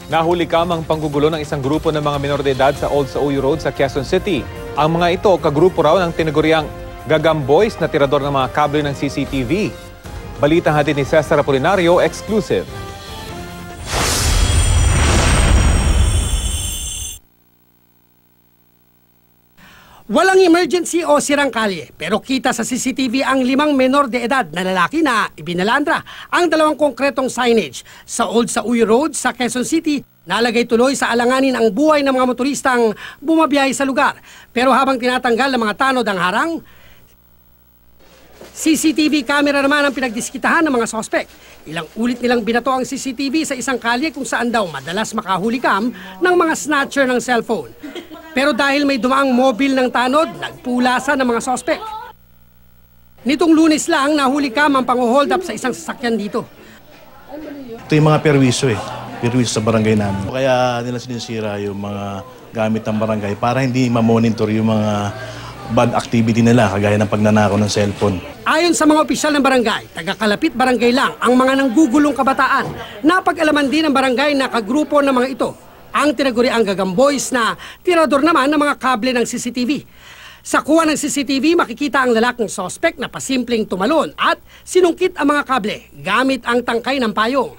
Nahuli kamang panggugulo ng isang grupo ng mga menor de edad sa Old Sauyo Road sa Quezon City. Ang mga ito, kagrupo raw ng tinaguriang gagamboys na tirador ng mga kable ng CCTV. Balitang hatid ni Cesar Apolinario, exclusive. Walang emergency o sirang kalye, pero kita sa CCTV ang 5 menor de edad na lalaki na ibinalandra ang 2 konkretong signage sa Old Sauyo Road sa Quezon City. Nalagay tuloy sa alanganin ang buhay ng mga motoristang bumabiyahe sa lugar. Pero habang tinatanggal ng mga tanod ang harang, CCTV camera naman ang pinagdiskitahan ng mga sospek. Ilang ulit nilang binato ang CCTV sa isang kalye kung saan daw madalas makahulikam ng mga snatcher ng cellphone. Pero dahil may dumaang mobil ng tanod, nagpulasan ng mga sospek. Nitong Lunes lang, nahulikam ang pang-hold up sa isang sasakyan dito. Ito yung mga perwiso perwiso sa barangay namin. Kaya nila sinisira yung mga gamit ng barangay para hindi ma-monitor yung mga bad activity nila, kagaya ng pagnanakaw ng cellphone. Ayon sa mga opisyal ng barangay, taga-kalapit barangay lang ang mga nanggugulong kabataan. Napag-alaman din ng barangay na kagrupo ng mga ito ang tinaguriang gagamboys na tirador naman ng mga kable ng CCTV. Sa kuha ng CCTV, makikita ang lalaking sospek na pasimpleng tumalon at sinungkit ang mga kable gamit ang tangkay ng payong.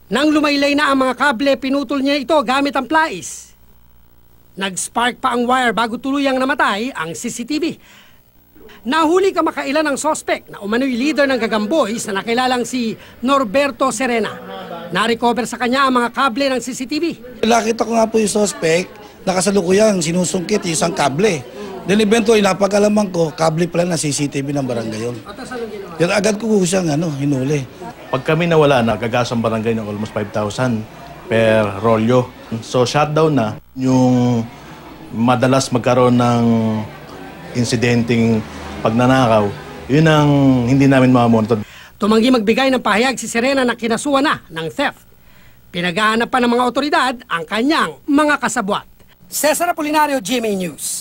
Nang lumaylay na ang mga kable, pinutol niya ito gamit ang plais. Nag-spark pa ang wire bago tuluyang namatay ang CCTV. Nahuli kamakailan ng sospek na umano'y leader ng gagamboys na nakilalang si Norberto Serena. Na-recover sa kanya ang mga kable ng CCTV. Nakita ko nga po yung suspect, nakasalukuyang sinusungkit yung isang kable. Then eventually, napag-alaman ko, kable pala na CCTV ng barangay yun. Yan agad ko siyang hinuli. Pag kami nawala, nagagas ang barangay ng almost 5,000 per rolyo. So shutdown na yung madalas magkaroon ng insidenteng pagnanakaw, yun ang hindi namin mamonitor. Tumanggi magbigay ng pahayag si Serena na kinasuhan na ng theft. Pinaghahanap pa ng mga otoridad ang kanyang mga kasabwat. Cesar Apolinario, GMA News.